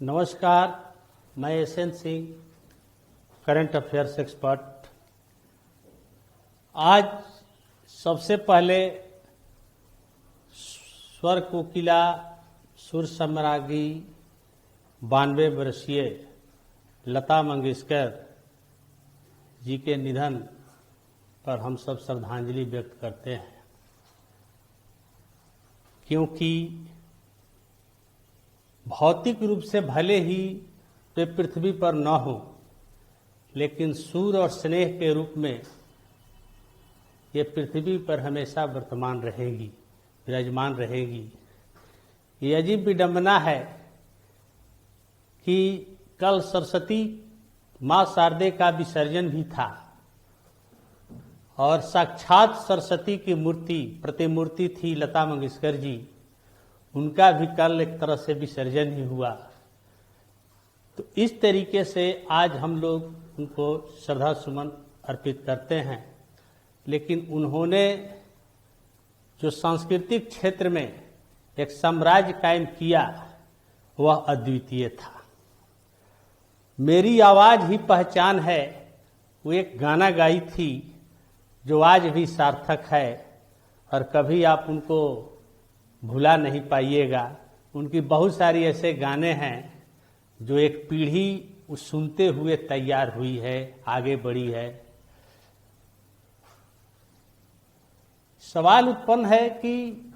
नमस्कार, मैं SN Singh, current affairs expert. आज सबसे पहले स्वर कोकिला सुर सम्राज्ञी 92 वर्षीय लता मंगेशकर जी के निधन पर हम सब श्रद्धांजलि व्यक्त करते हैं, क्योंकि भौतिक रूप से भले ही वे पृथ्वी पर न हो, लेकिन सुर और स्नेह के रूप में ये पृथ्वी पर हमेशा वर्तमान रहेगी, विराजमान रहेगी। ये अजीब विडंबना है कि कल सरस्वती माँ शारदे का विसर्जन भी था और साक्षात सरस्वती की मूर्ति, प्रतिमूर्ति थी लता मंगेशकर जी, उनका भी कल एक तरह से विसर्जन ही हुआ। तो इस तरीके से आज हम लोग उनको श्रद्धा सुमन अर्पित करते हैं। लेकिन उन्होंने जो सांस्कृतिक क्षेत्र में एक साम्राज्य कायम किया वह अद्वितीय था। मेरी आवाज ही पहचान है, वो एक गाना गाई थी जो आज भी सार्थक है और कभी आप उनको भुला नहीं पाइएगा। उनकी बहुत सारी ऐसे गाने हैं जो एक पीढ़ी उस सुनते हुए तैयार हुई है, आगे बढ़ी है। सवाल उत्पन्न है कि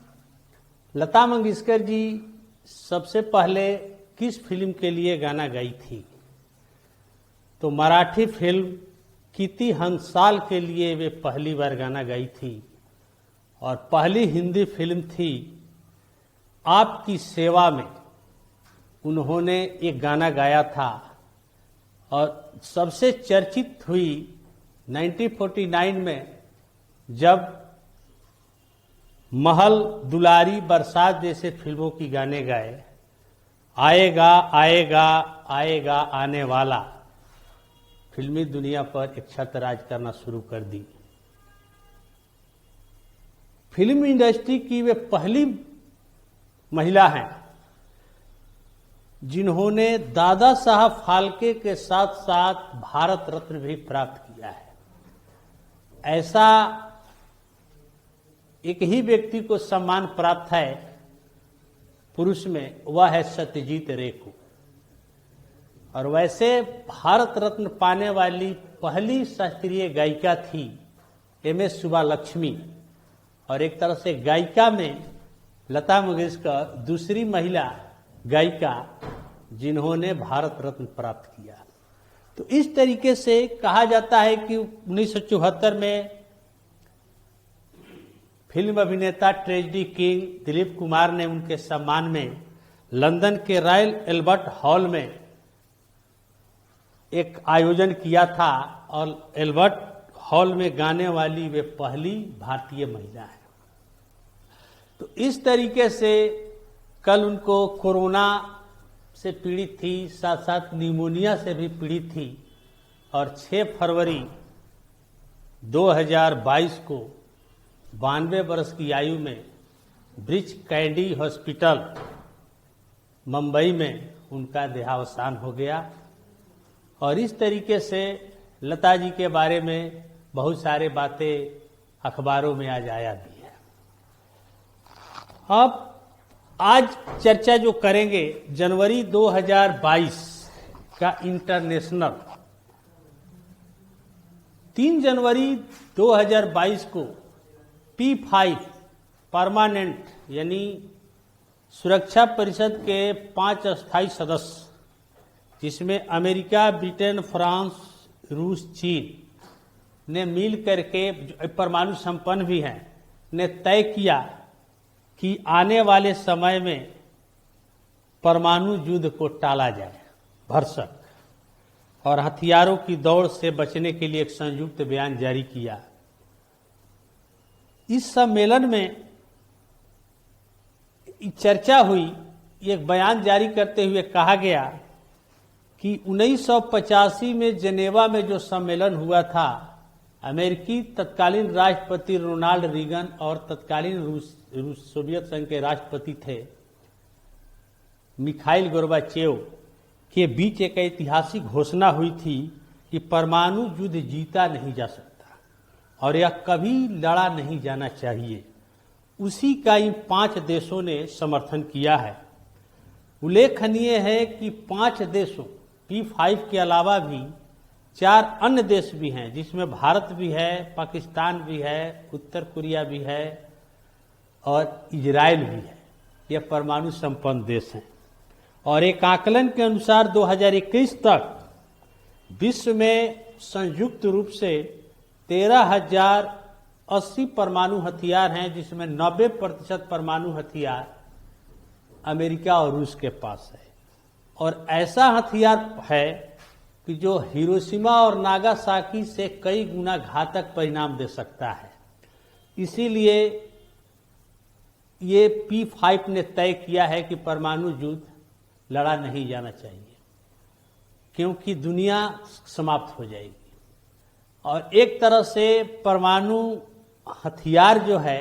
लता मंगेशकर जी सबसे पहले किस फिल्म के लिए गाना गाई थी? तो मराठी फिल्म किती हंसाल के लिए वे पहली बार गाना गाई थी और पहली हिंदी फिल्म थी आपकी सेवा में उन्होंने एक गाना गाया था और सबसे चर्चित हुई 1949 में जब महल, दुलारी, बरसात जैसे फिल्मों की गाने गाए। आएगा आएगा आएगा आने वाला फिल्मी दुनिया पर एक छत्र राज करना शुरू कर दी। फिल्म इंडस्ट्री की वे पहली महिला हैं जिन्होंने दादा साहब फाल्के के साथ साथ भारत रत्न भी प्राप्त किया है। ऐसा एक ही व्यक्ति को सम्मान प्राप्त है पुरुष में, वह है सत्यजीत रे को। और वैसे भारत रत्न पाने वाली पहली शास्त्रीय गायिका थी एमएस सुब्बालक्ष्मी, और एक तरह से गायिका में लता मंगेशकर दूसरी महिला गायिका जिन्होंने भारत रत्न प्राप्त किया। तो इस तरीके से कहा जाता है कि 1974 में फिल्म अभिनेता ट्रेजेडी किंग दिलीप कुमार ने उनके सम्मान में लंदन के रॉयल एल्बर्ट हॉल में एक आयोजन किया था और एल्बर्ट हॉल में गाने वाली वे पहली भारतीय महिला है। तो इस तरीके से कल उनको कोरोना से पीड़ित थी, साथ साथ निमोनिया से भी पीड़ित थी और 6 फरवरी 2022 को 92 वर्ष की आयु में ब्रिच कैंडी हॉस्पिटल मुंबई में उनका देहावसान हो गया। और इस तरीके से लता जी के बारे में बहुत सारे बातें अखबारों में आज आया भी है। अब आज चर्चा जो करेंगे जनवरी 2022 का इंटरनेशनल, 3 जनवरी 2022 को P5 परमानेंट यानी सुरक्षा परिषद के 5 अस्थायी सदस्य, जिसमें अमेरिका, ब्रिटेन, फ्रांस, रूस, चीन ने मिल करके परमाणु संपन्न भी हैं, ने तय किया कि आने वाले समय में परमाणु युद्ध को टाला जाए, भरसक, और हथियारों की दौड़ से बचने के लिए एक संयुक्त बयान जारी किया। इस सम्मेलन में चर्चा हुई, एक बयान जारी करते हुए कहा गया कि 1985 में जेनेवा में जो सम्मेलन हुआ था, अमेरिकी तत्कालीन राष्ट्रपति रोनाल्ड रीगन और तत्कालीन रूस सोवियत संघ के राष्ट्रपति थे मिखाइल गोर्बाचेव, के बीच एक ऐतिहासिक घोषणा हुई थी कि परमाणु युद्ध जीता नहीं जा सकता और यह कभी लड़ा नहीं जाना चाहिए। उसी का इन 5 देशों ने समर्थन किया है। उल्लेखनीय है कि 5 देशों P5 के अलावा भी 4 अन्य देश भी हैं, जिसमें भारत भी है, पाकिस्तान भी है, उत्तर कोरिया भी है और इजराइल भी है। यह परमाणु संपन्न देश हैं। और एक आकलन के अनुसार 2021 तक विश्व में संयुक्त रूप से 13,080 परमाणु हथियार हैं, जिसमें 90% परमाणु हथियार अमेरिका और रूस के पास है। और ऐसा हथियार है कि जो हिरोशिमा और नागासाकी से कई गुना घातक परिणाम दे सकता है। इसीलिए ये P5 ने तय किया है कि परमाणु युद्ध लड़ा नहीं जाना चाहिए, क्योंकि दुनिया समाप्त हो जाएगी। और एक तरह से परमाणु हथियार जो है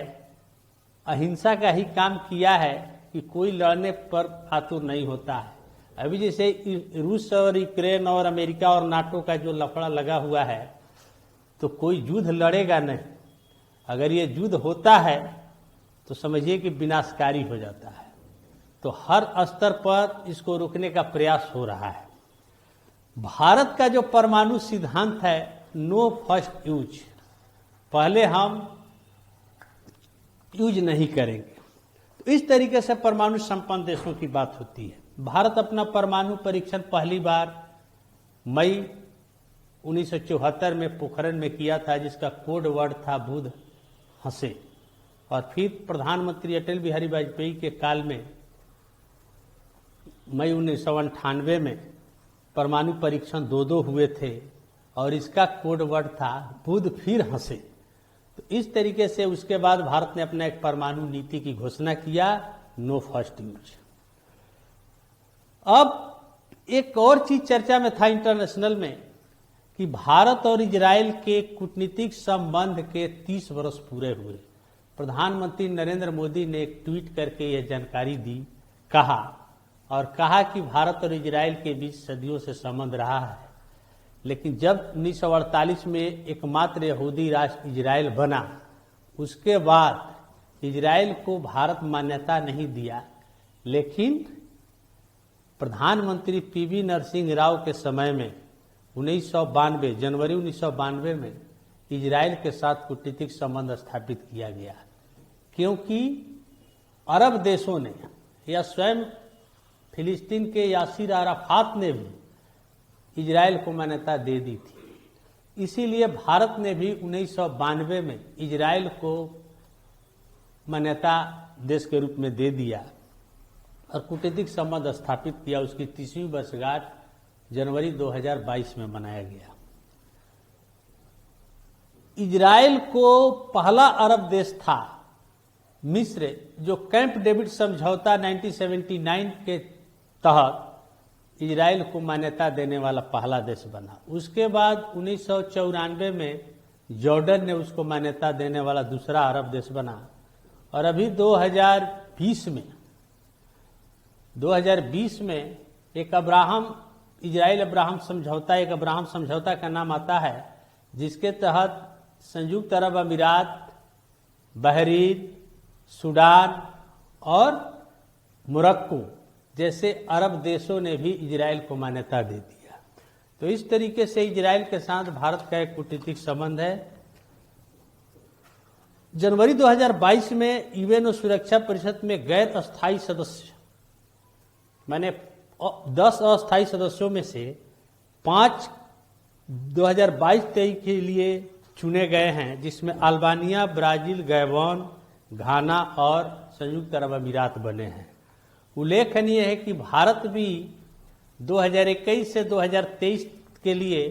अहिंसा का ही काम किया है कि कोई लड़ने पर आतुर नहीं होता है। अभी जैसे रूस और यूक्रेन और अमेरिका और नाटो का जो लफड़ा लगा हुआ है, तो कोई युद्ध लड़ेगा नहीं। अगर ये युद्ध होता है तो समझिए कि विनाशकारी हो जाता है। तो हर स्तर पर इसको रोकने का प्रयास हो रहा है। भारत का जो परमाणु सिद्धांत है, नो फर्स्ट यूज, पहले हम यूज नहीं करेंगे। तो इस तरीके से परमाणु संपन्न देशों की बात होती है। भारत अपना परमाणु परीक्षण पहली बार मई 1974 में पोखरण में किया था, जिसका कोड वर्ड था बुध हंसे। और फिर प्रधानमंत्री अटल बिहारी वाजपेयी के काल में मई 1998 में परमाणु परीक्षण 2 हुए थे और इसका कोड वर्ड था बुध फिर हंसे। तो इस तरीके से उसके बाद भारत ने अपना एक परमाणु नीति की घोषणा किया, नो फर्स्ट यूज। अब एक और चीज चर्चा में था इंटरनेशनल में कि भारत और इजराइल के कूटनीतिक संबंध के 30 वर्ष पूरे हुए। प्रधानमंत्री नरेंद्र मोदी ने एक ट्वीट करके यह जानकारी दी, कहा कि भारत और इजराइल के बीच सदियों से संबंध रहा है, लेकिन जब 1948 में एकमात्र यहूदी राष्ट्र इजराइल बना, उसके बाद इजराइल को भारत मान्यता नहीं दिया। लेकिन प्रधानमंत्री पीवी नरसिंह राव के समय में 1992 जनवरी 1992 में इजराइल के साथ कूटनीतिक संबंध स्थापित किया गया, क्योंकि अरब देशों ने या स्वयं फिलिस्तीन के यासिर अराफात ने भी इजराइल को मान्यता दे दी थी। इसीलिए भारत ने भी 1992 में इजराइल को मान्यता देश के रूप में दे दिया और कूटनीतिक संबंध स्थापित किया। उसकी 30वीं वर्षगांठ जनवरी 2022 में मनाया गया। इजराइल को पहला अरब देश था मिस्र, जो कैंप डेविड समझौता 1979 के तहत इजराइल को मान्यता देने वाला पहला देश बना। उसके बाद 1994 में जॉर्डन ने उसको मान्यता देने वाला दूसरा अरब देश बना। और अभी 2020 में एक इजराइल अब्राहम समझौता, एक अब्राहम समझौता का नाम आता है, जिसके तहत संयुक्त अरब अमीरात, बहरीन, सूडान और मोरक्को जैसे अरब देशों ने भी इजराइल को मान्यता दे दिया। तो इस तरीके से इजराइल के साथ भारत का एक कूटनीतिक संबंध है। जनवरी 2022 में यूएनओ सुरक्षा परिषद में गैर अस्थायी सदस्य, मैंने 10 अस्थायी सदस्यों में से 5 2022-23 के लिए चुने गए हैं, जिसमें अल्बानिया, ब्राजील, गैबोन, घाना और संयुक्त अरब अमीरात बने हैं। उल्लेखनीय है कि भारत भी 2021 से 2023 के लिए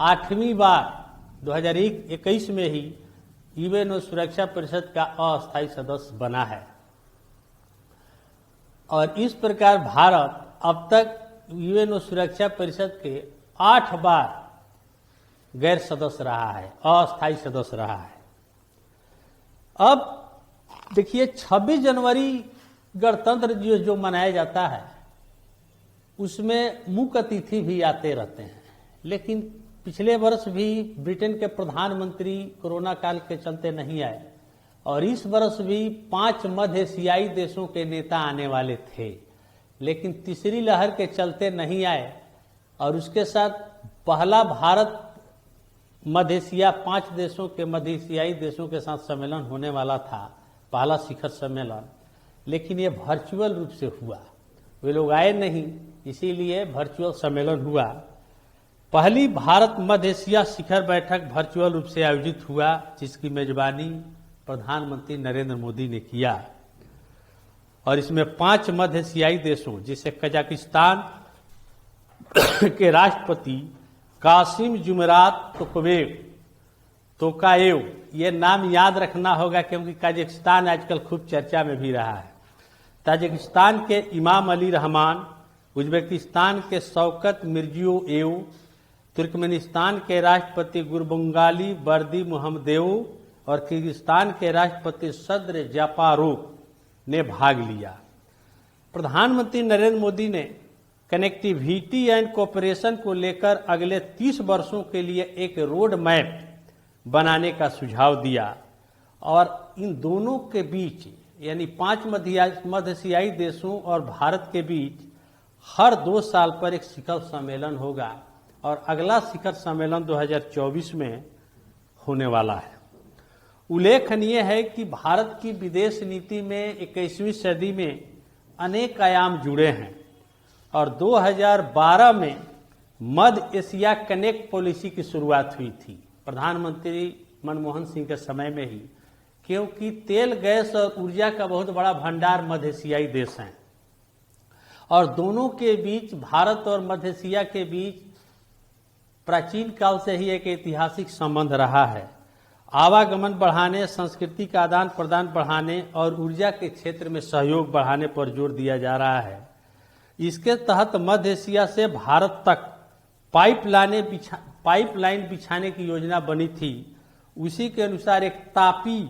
8वीं बार 2021 में ही यूएनओ सुरक्षा परिषद का अस्थायी सदस्य बना है। और इस प्रकार भारत अब तक यूएनओ सुरक्षा परिषद के 8 बार गैर सदस्य रहा है, अस्थायी सदस्य रहा है। अब देखिए 26 जनवरी गणतंत्र दिवस जो मनाया जाता है, उसमें मुख्य अतिथि भी आते रहते हैं। लेकिन पिछले वर्ष भी ब्रिटेन के प्रधानमंत्री कोरोना काल के चलते नहीं आए और इस वर्ष भी 5 मध्य एशियाई देशों के नेता आने वाले थे, लेकिन तीसरी लहर के चलते नहीं आए। और उसके साथ पहला भारत मध्य एशिया 5 देशों के मध्य एशियाई देशों के साथ सम्मेलन होने वाला था, पहला शिखर सम्मेलन, लेकिन ये वर्चुअल रूप से हुआ। वे लोग आए नहीं, इसीलिए वर्चुअल सम्मेलन हुआ। पहली भारत मध्य एशिया शिखर बैठक वर्चुअल रूप से आयोजित हुआ, जिसकी मेजबानी प्रधानमंत्री नरेंद्र मोदी ने किया। और इसमें 5 मध्य एशियाई देशों, जिसे कजाकिस्तान के राष्ट्रपति कासिम जुमरात तोकाएव, ये नाम याद रखना होगा क्योंकि कजाकिस्तान आजकल खूब चर्चा में भी रहा है। ताजिकिस्तान के इमाम अली रहमान, उज्बेकिस्तान के शौकत मिर्जियोयेव, तुर्कमेनिस्तान के राष्ट्रपति गुरबंगाली बर्दी मोहम्मदेव और किर्गिस्तान के राष्ट्रपति सद्र जापारोव ने भाग लिया। प्रधानमंत्री नरेंद्र मोदी ने कनेक्टिविटी एंड कोऑपरेशन को लेकर अगले 30 वर्षों के लिए एक रोड मैप बनाने का सुझाव दिया और इन दोनों के बीच यानी 5 मध्य एशियाई देशों और भारत के बीच हर 2 साल पर एक शिखर सम्मेलन होगा और अगला शिखर सम्मेलन 2024 में होने वाला है। उल्लेखनीय है कि भारत की विदेश नीति में 21वीं सदी में अनेक आयाम जुड़े हैं और 2012 में मध्य एशिया कनेक्ट पॉलिसी की शुरुआत हुई थी प्रधानमंत्री मनमोहन सिंह के समय में ही, क्योंकि तेल, गैस और ऊर्जा का बहुत बड़ा भंडार मध्य एशियाई देश हैं और दोनों के बीच, भारत और मध्य एशिया के बीच प्राचीन काल से ही एक ऐतिहासिक संबंध रहा है। आवागमन बढ़ाने, संस्कृति का आदान प्रदान बढ़ाने और ऊर्जा के क्षेत्र में सहयोग बढ़ाने पर जोर दिया जा रहा है। इसके तहत मध्य एशिया से भारत तक पाइपलाइन बिछाने की योजना बनी थी। उसी के अनुसार एक तापी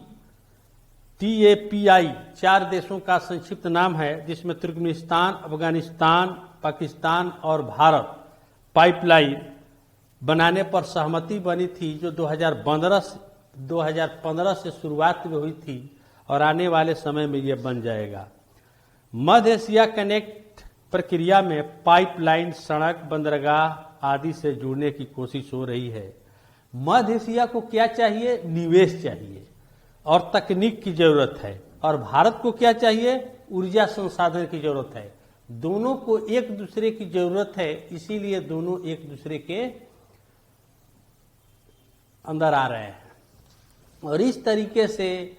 TAPI 4 देशों का संक्षिप्त नाम है, जिसमें तुर्कमेनिस्तान, अफगानिस्तान, पाकिस्तान और भारत पाइपलाइन बनाने पर सहमति बनी थी, जो 2015 से शुरुआत में हुई थी और आने वाले समय में यह बन जाएगा। मध्य एशिया कनेक्ट प्रक्रिया में पाइपलाइन, सड़क, बंदरगाह आदि से जुड़ने की कोशिश हो रही है। मध्य एशिया को क्या चाहिए? निवेश चाहिए और तकनीक की जरूरत है, और भारत को क्या चाहिए? ऊर्जा संसाधन की जरूरत है। दोनों को एक दूसरे की जरूरत है, इसीलिए दोनों एक दूसरे के अंदर आ रहे हैं और इस तरीके से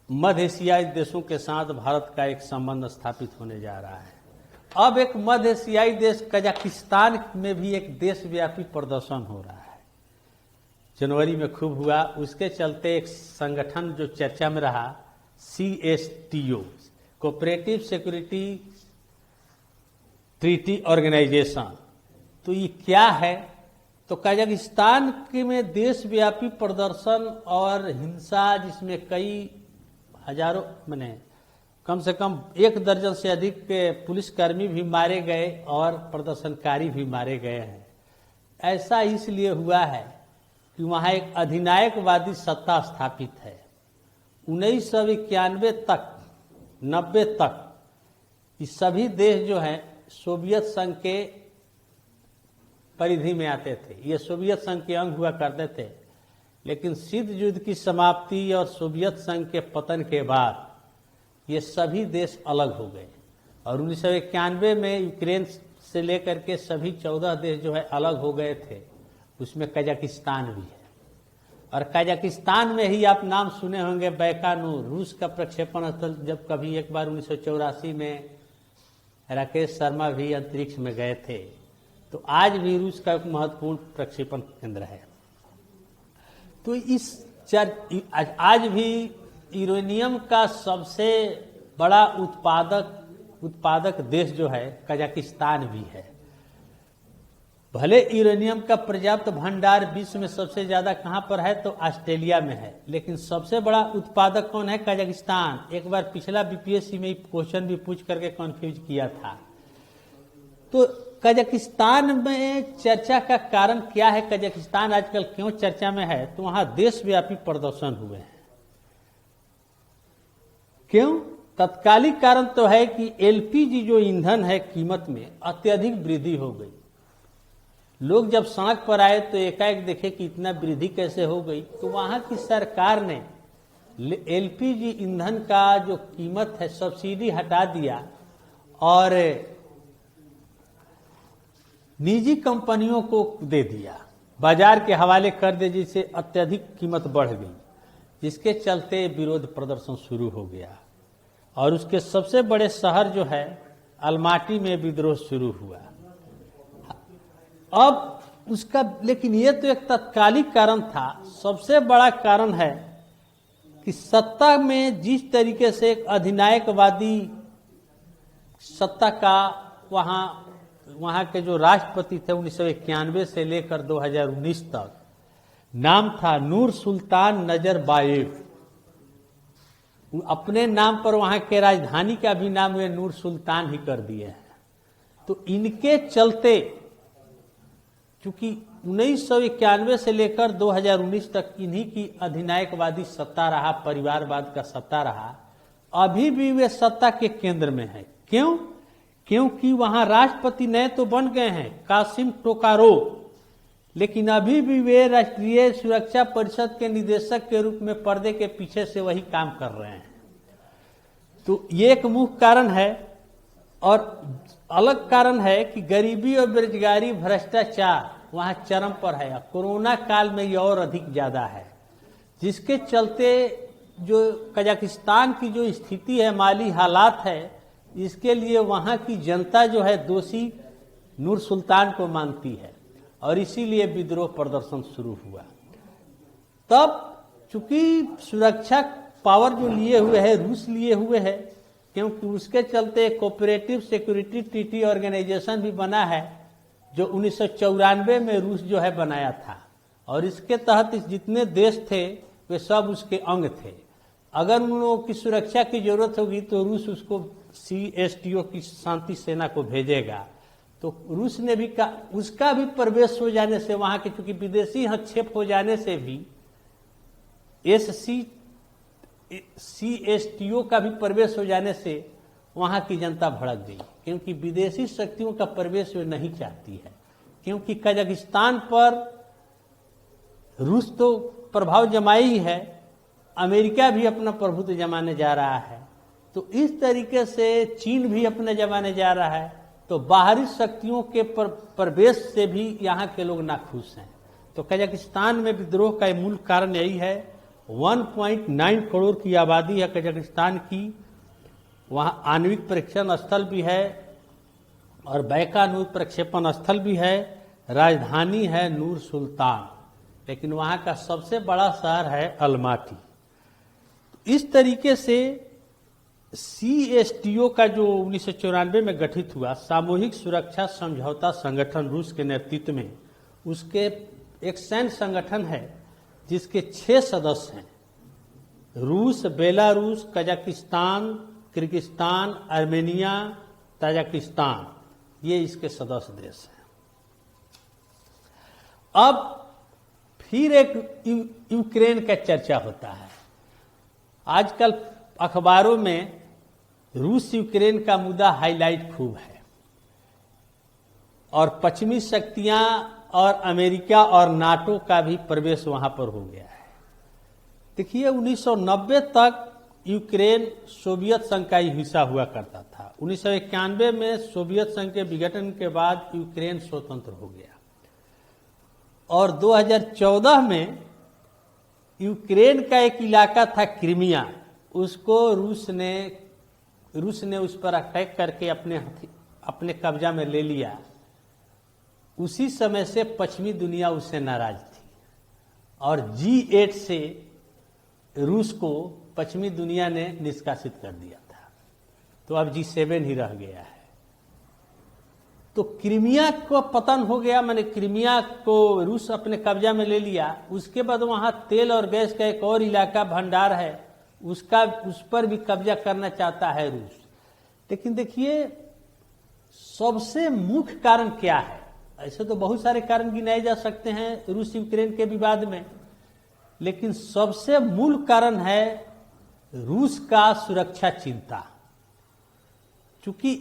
मध्य एशियाई देशों के साथ भारत का एक संबंध स्थापित होने जा रहा है। अब एक मध्य एशियाई देश कजाकिस्तान में भी एक देशव्यापी प्रदर्शन हो रहा है, जनवरी में खूब हुआ। उसके चलते एक संगठन जो चर्चा में रहा, CSTO, cooperative security treaty organisation. तो ये क्या है? तो कजाकिस्तान के में देशव्यापी प्रदर्शन और हिंसा, जिसमें कई हजारों कम से कम 1 दर्जन से अधिक के पुलिसकर्मी भी मारे गए और प्रदर्शनकारी भी मारे गए हैं। ऐसा इसलिए हुआ है कि वहां एक अधिनायकवादी सत्ता स्थापित है। 1991 तक 90 तक ये सभी देश जो हैं सोवियत संघ के परिधि में आते थे, ये सोवियत संघ के अंग हुआ करते थे। लेकिन शीत युद्ध की समाप्ति और सोवियत संघ के पतन के बाद ये सभी देश अलग हो गए और 1991 में यूक्रेन से लेकर के सभी 14 देश जो है अलग हो गए थे। उसमें कजाकिस्तान भी है और कजाकिस्तान में ही आप नाम सुने होंगे बैकानूर, रूस का प्रक्षेपण स्थल। जब कभी एक बार 1984 में राकेश शर्मा भी अंतरिक्ष में गए थे, तो आज भी रूस का एक महत्वपूर्ण प्रक्षेपण केंद्र है। तो आज भी यूरेनियम का सबसे बड़ा उत्पादक देश जो है कजाकिस्तान भी है। भले यूरेनियम का पर्याप्त भंडार विश्व में सबसे ज्यादा कहां पर है? तो ऑस्ट्रेलिया में है, लेकिन सबसे बड़ा उत्पादक कौन है? कजाकिस्तान। एक बार पिछला BPSC में क्वेश्चन भी पूछ करके कंफ्यूज किया था तो कजाकिस्तान में चर्चा का कारण क्या है, कजाकिस्तान आजकल क्यों चर्चा में है? तो वहां देशव्यापी प्रदर्शन हुए हैं। क्यों? तत्कालिक कारण तो है कि एलपीजी जो ईंधन है कीमत में अत्यधिक वृद्धि हो गई। लोग जब सड़क पर आए तो एकाएक देखे कि इतना वृद्धि कैसे हो गई, तो वहां की सरकार ने एलपीजी ईंधन का जो कीमत है सब्सिडी हटा दिया और निजी कंपनियों को दे दिया, बाजार के हवाले कर दे, जिससे अत्यधिक कीमत बढ़ गई, जिसके चलते विरोध प्रदर्शन शुरू हो गया। और उसके सबसे बड़े शहर जो है अलमाटी में विद्रोह शुरू हुआ। अब उसका, लेकिन ये तो एक तत्कालिक कारण था। सबसे बड़ा कारण है कि सत्ता में जिस तरीके से एक अधिनायकवादी सत्ता का वहां के जो राष्ट्रपति थे 1991 से लेकर 2019 तक, नाम था नूर सुल्तान नजरबायेव। अपने नाम पर वहां के राजधानी का भी नाम वे नूर सुल्तान ही कर दिए हैं। तो इनके चलते, चूंकि 1991 से लेकर 2019 तक इन्हीं की अधिनायकवादी सत्ता रहा, परिवारवाद का सत्ता रहा, अभी भी वे सत्ता के केंद्र में है। क्यों? क्योंकि वहां राष्ट्रपति नए तो बन गए हैं, कासिम टोकारोव, लेकिन अभी भी वे राष्ट्रीय सुरक्षा परिषद के निदेशक के रूप में पर्दे के पीछे से वही काम कर रहे हैं। तो ये एक मुख्य कारण है। और अलग कारण है कि गरीबी और बेरोजगारी, भ्रष्टाचार वहां चरम पर है। कोरोना काल में ये और अधिक ज्यादा है, जिसके चलते जो कजाकिस्तान की जो स्थिति है, माली हालात है, इसके लिए वहां की जनता जो है दोषी नूर सुल्तान को मानती है और इसीलिए विद्रोह प्रदर्शन शुरू हुआ। तब चूंकि सुरक्षा पावर जो लिए हुए है रूस लिए हुए है, क्योंकि उसके चलते कोऑपरेटिव सिक्योरिटी ट्रीटी ऑर्गेनाइजेशन भी बना है जो 1994 में रूस जो है बनाया था, और इसके तहत जितने देश थे वे सब उसके अंग थे। अगर उन लोगों की सुरक्षा की जरूरत होगी तो रूस उसको CSTO की शांति सेना को भेजेगा। तो रूस ने भी उसका भी प्रवेश हो जाने से, वहां के चूंकि विदेशी हस्तक्षेप हो जाने से भी CSTO का भी प्रवेश हो जाने से वहां की जनता भड़क गई, क्योंकि विदेशी शक्तियों का प्रवेश वे नहीं चाहती है। क्योंकि कजाकिस्तान पर रूस तो प्रभाव जमाई ही है, अमेरिका भी अपना प्रभुत्व जमाने जा रहा है, तो इस तरीके से चीन भी अपने जमाने जा रहा है। तो बाहरी शक्तियों के प्रवेश से भी यहाँ के लोग नाखुश हैं। तो कजाकिस्तान में विद्रोह का मूल कारण यही है। 1.9 करोड़ की आबादी है कजाकिस्तान की, वहाँ आणविक परीक्षण स्थल भी है और बैकानूर प्रक्षेपण स्थल भी है, राजधानी है नूर सुल्तान, लेकिन वहाँ का सबसे बड़ा शहर है अलमाटी। इस तरीके से CSTO का जो 1994 में गठित हुआ सामूहिक सुरक्षा समझौता संगठन रूस के नेतृत्व में, उसके एक सैन्य संगठन है जिसके 6 सदस्य हैं, रूस, Belarus, Kazakhstan, Kyrgyzstan, Armenia, Tajikistan, ये इसके सदस्य देश हैं। अब फिर एक यूक्रेन का चर्चा होता है। आजकल अखबारों में रूस यूक्रेन का मुद्दा हाईलाइट खूब है, और पश्चिमी शक्तियां और अमेरिका और नाटो का भी प्रवेश वहां पर हो गया है। देखिए 1990 तक यूक्रेन सोवियत संघ का ही हिस्सा हुआ करता था। 1991 में सोवियत संघ के विघटन के बाद यूक्रेन स्वतंत्र हो गया, और 2014 में यूक्रेन का एक इलाका था क्रीमिया, उसको रूस ने उस पर अटैक करके अपने कब्जा में ले लिया। उसी समय से पश्चिमी दुनिया उससे नाराज थी, और G8 से रूस को पश्चिमी दुनिया ने निष्कासित कर दिया था। तो अब G7 ही रह गया है। तो क्रीमिया को पतन हो गया, मैंने क्रीमिया को रूस अपने कब्जा में ले लिया। उसके बाद वहां तेल और गैस का एक और इलाका भंडार है, उस पर भी कब्जा करना चाहता है रूस। लेकिन देखिए सबसे मुख्य कारण क्या है? ऐसे तो बहुत सारे कारण गिनाए जा सकते हैं रूस यूक्रेन के विवाद में, लेकिन सबसे मूल कारण है रूस का सुरक्षा चिंता। चूंकि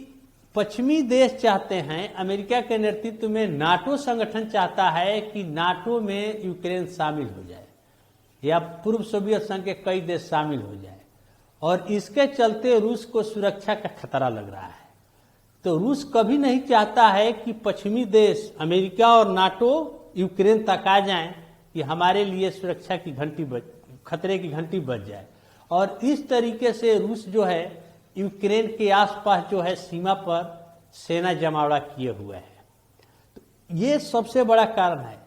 पश्चिमी देश चाहते हैं, अमेरिका के नेतृत्व में नाटो संगठन चाहता है कि नाटो में यूक्रेन शामिल हो जाए या पूर्व सोवियत संघ के कई देश शामिल हो जाए, और इसके चलते रूस को सुरक्षा का खतरा लग रहा है। तो रूस कभी नहीं चाहता है कि पश्चिमी देश अमेरिका और नाटो यूक्रेन तक आ जाएं कि हमारे लिए सुरक्षा की घंटी खतरे की घंटी बज जाए। और इस तरीके से रूस जो है यूक्रेन के आसपास जो है सीमा पर सेना जमावड़ा किए हुए है। तो ये सबसे बड़ा कारण है।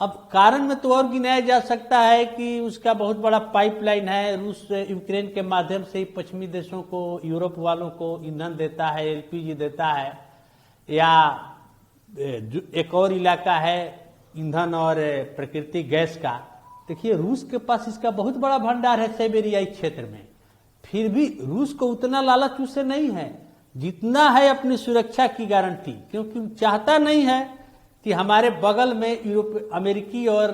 अब कारण में तो और गिनाया जा सकता है कि उसका बहुत बड़ा पाइपलाइन है, रूस यूक्रेन के माध्यम से ही पश्चिमी देशों को, यूरोप वालों को ईंधन देता है, एलपीजी देता है, या एक और इलाका है ईंधन और प्राकृतिक गैस का। देखिए रूस के पास इसका बहुत बड़ा भंडार है साइबेरियाई क्षेत्र में, फिर भी रूस को उतना लालच उससे नहीं है जितना है अपनी सुरक्षा की गारंटी, क्योंकि चाहता नहीं है कि हमारे बगल में अमेरिकी और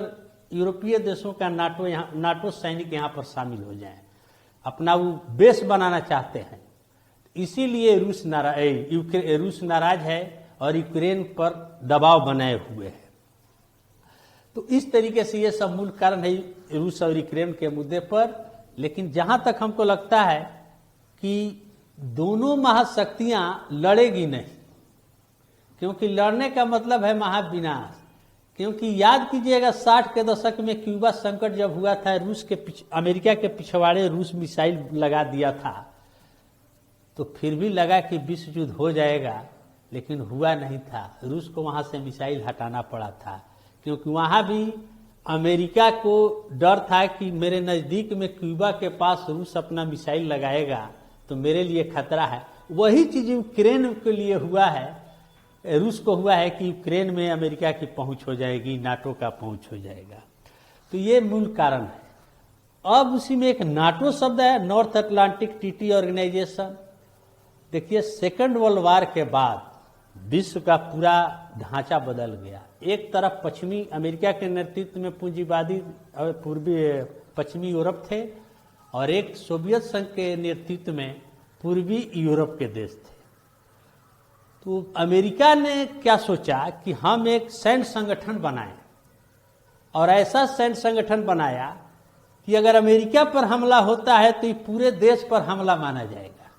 यूरोपीय देशों का नाटो सैनिक यहाँ पर शामिल हो जाएं, अपना वो बेस बनाना चाहते हैं। इसीलिए रूस नाराज है और यूक्रेन पर दबाव बनाए हुए है। तो इस तरीके से ये सब मूल कारण है रूस और यूक्रेन के मुद्दे पर। लेकिन जहां तक हमको लगता है कि दोनों महाशक्तियां लड़ेगी नहीं, क्योंकि लड़ने का मतलब है महाविनाश। क्योंकि याद कीजिएगा 60 के दशक में क्यूबा संकट जब हुआ था, अमेरिका के पिछवाड़े रूस मिसाइल लगा दिया था, तो फिर भी लगा कि विश्व युद्ध हो जाएगा, लेकिन हुआ नहीं था। रूस को वहां से मिसाइल हटाना पड़ा था, क्योंकि वहां भी अमेरिका को डर था कि मेरे नजदीक में क्यूबा के पास रूस अपना मिसाइल लगाएगा तो मेरे लिए खतरा है। वही चीज यूक्रेन के लिए हुआ है, रूस को हुआ है कि यूक्रेन में अमेरिका की पहुंच हो जाएगी, नाटो का पहुंच हो जाएगा। तो ये मूल कारण है। अब उसी में एक नाटो शब्द है, नॉर्थ अटलांटिक ट्रीटी ऑर्गेनाइजेशन। देखिए सेकेंड वर्ल्ड वार के बाद विश्व का पूरा ढांचा बदल गया। एक तरफ पश्चिमी अमेरिका के नेतृत्व में पूंजीवादी और पूर्वी पश्चिमी यूरोप थे, और एक सोवियत संघ के नेतृत्व में पूर्वी यूरोप के देश थे। तो अमेरिका ने क्या सोचा कि हम एक सैन्य संगठन बनाएं, और ऐसा सैन्य संगठन बनाया कि अगर अमेरिका पर हमला होता है तो ये पूरे देश पर हमला माना जाएगा,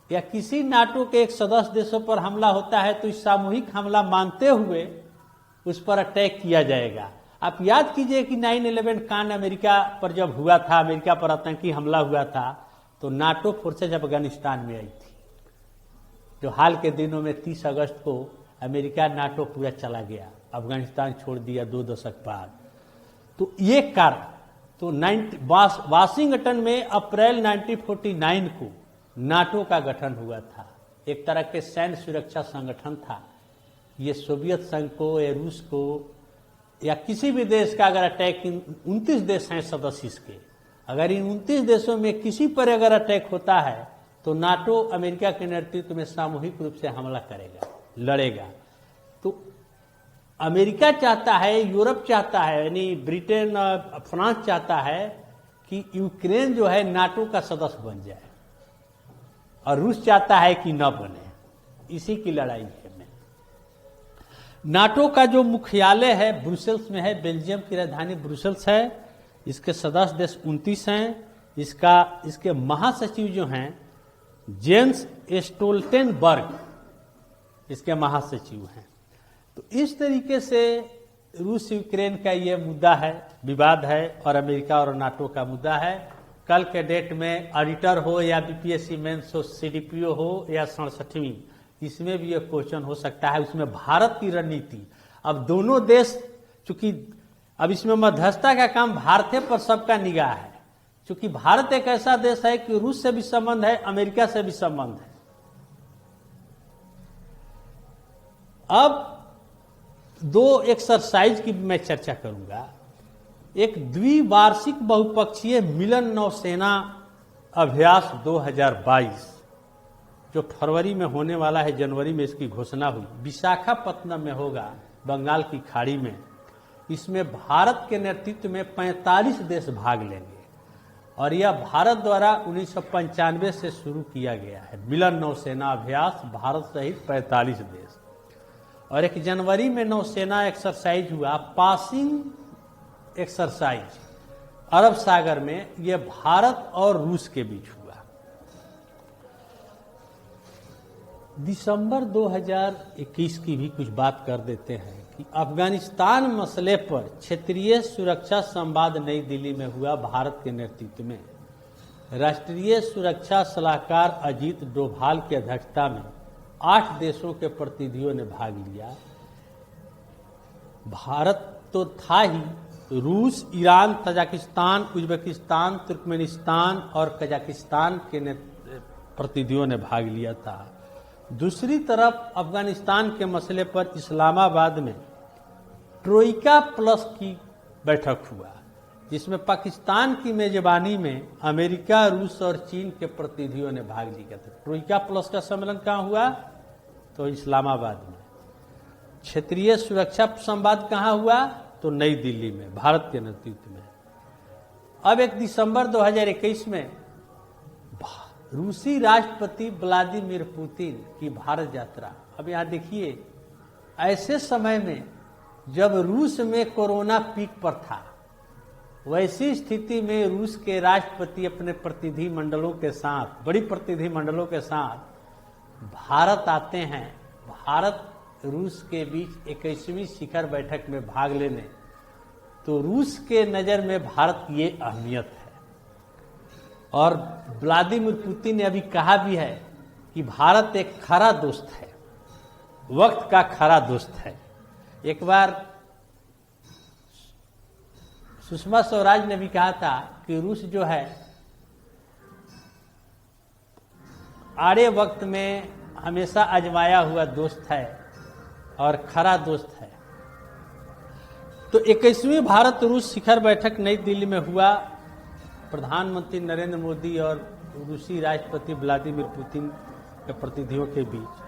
या किसी नाटो के एक सदस्य देशों पर हमला होता है तो इस सामूहिक हमला मानते हुए उस पर अटैक किया जाएगा। आप याद कीजिए कि 9/11 कांड अमेरिका पर जब हुआ था, अमेरिका पर आतंकी हमला हुआ था, तो नाटो फोर्सेज अफगानिस्तान में आई थी। जो हाल के दिनों में 30 अगस्त को अमेरिका नाटो पूरा चला गया, अफगानिस्तान छोड़ दिया 2 दशक बाद। तो ये कारण, तो वाशिंगटन में अप्रैल 1949 को नाटो का गठन हुआ था। एक तरह के सैन्य सुरक्षा संगठन था। ये सोवियत संघ को या रूस को या किसी भी देश का अगर अटैक, 29 देश हैं सदस्य इसके, अगर इन 29 देशों में किसी पर अगर अटैक होता है तो नाटो अमेरिका के नेतृत्व में सामूहिक रूप से हमला करेगा, लड़ेगा। तो अमेरिका चाहता है, यूरोप चाहता है, यानी ब्रिटेन फ्रांस चाहता है कि यूक्रेन जो है नाटो का सदस्य बन जाए, और रूस चाहता है कि न बने। इसी की लड़ाई है। नाटो का जो मुख्यालय है ब्रुसेल्स में है, बेल्जियम की राजधानी ब्रुसेल्स है। इसके सदस्य देश 29 हैं। इसके महासचिव जो हैं जेंस स्टोल्टेनबर्ग इसके महासचिव हैं। तो इस तरीके से रूस यूक्रेन का ये मुद्दा है, विवाद है, और अमेरिका और नाटो का मुद्दा है। कल के डेट में ऑडिटर हो या बीपीएससी मेंस हो, सीडीपीओ हो या 67वीं, इसमें भी एक क्वेश्चन हो सकता है। उसमें भारत की रणनीति, अब दोनों देश, चूंकि अब इसमें मध्यस्थता का काम भारत पर सबका निगाह है, क्योंकि भारत एक ऐसा देश है कि रूस से भी संबंध है, अमेरिका से भी संबंध है। अब 2 एक्सरसाइज की मैं चर्चा करूंगा। एक द्विवार्षिक बहुपक्षीय मिलन नौसेना अभ्यास 2022, जो फरवरी में होने वाला है, जनवरी में इसकी घोषणा हुई, विशाखापत्तनम में होगा, बंगाल की खाड़ी में। इसमें भारत के नेतृत्व में 45 देश भाग लेंगे और यह भारत द्वारा 1995 से शुरू किया गया है। मिलन नौसेना अभ्यास, भारत सहित 45 देश। और 1 जनवरी में नौसेना एक्सरसाइज हुआ, पासिंग एक्सरसाइज, अरब सागर में। यह भारत और रूस के बीच हुआ। दिसंबर 2021 की भी कुछ बात कर देते हैं कि अफगानिस्तान मसले पर क्षेत्रीय सुरक्षा संवाद नई दिल्ली में हुआ, भारत के नेतृत्व में। राष्ट्रीय सुरक्षा सलाहकार अजीत डोभाल की अध्यक्षता में 8 देशों के प्रतिनिधियों ने भाग लिया। भारत तो था ही, रूस, ईरान, तजाकिस्तान, उज्बेकिस्तान, तुर्कमेनिस्तान और कजाकिस्तान के प्रतिनिधियों ने भाग लिया था। दूसरी तरफ अफगानिस्तान के मसले पर इस्लामाबाद में ट्रोइका प्लस की बैठक हुआ, जिसमें पाकिस्तान की मेजबानी में अमेरिका, रूस और चीन के प्रतिनिधियों ने भाग लिया था। ट्रोइका प्लस का सम्मेलन कहाँ हुआ? तो इस्लामाबाद में। क्षेत्रीय सुरक्षा संवाद कहाँ हुआ? तो नई दिल्ली में, भारत के नेतृत्व में। अब 1 दिसंबर 2021 में रूसी राष्ट्रपति व्लादिमीर पुतिन की भारत यात्रा। अब यहां देखिए, ऐसे समय में जब रूस में कोरोना पीक पर था, वैसी स्थिति में रूस के राष्ट्रपति अपने प्रतिनिधि मंडलों के साथ, बड़ी प्रतिनिधि मंडलों के साथ भारत आते हैं। भारत रूस के बीच 21वीं शिखर बैठक में भाग लेने। तो रूस के नजर में भारत की ये अहमियत है। और व्लादिमीर पुतिन ने अभी कहा भी है कि भारत एक खरा दोस्त है, वक्त का खरा दोस्त है। एक बार सुषमा स्वराज ने भी कहा था कि रूस जो है आड़े वक्त में हमेशा आजमाया हुआ दोस्त है और खरा दोस्त है। तो 21वीं भारत रूस शिखर बैठक नई दिल्ली में हुआ। प्रधानमंत्री नरेंद्र मोदी और रूसी राष्ट्रपति व्लादिमीर पुतिन के प्रतिनिधियों के बीच।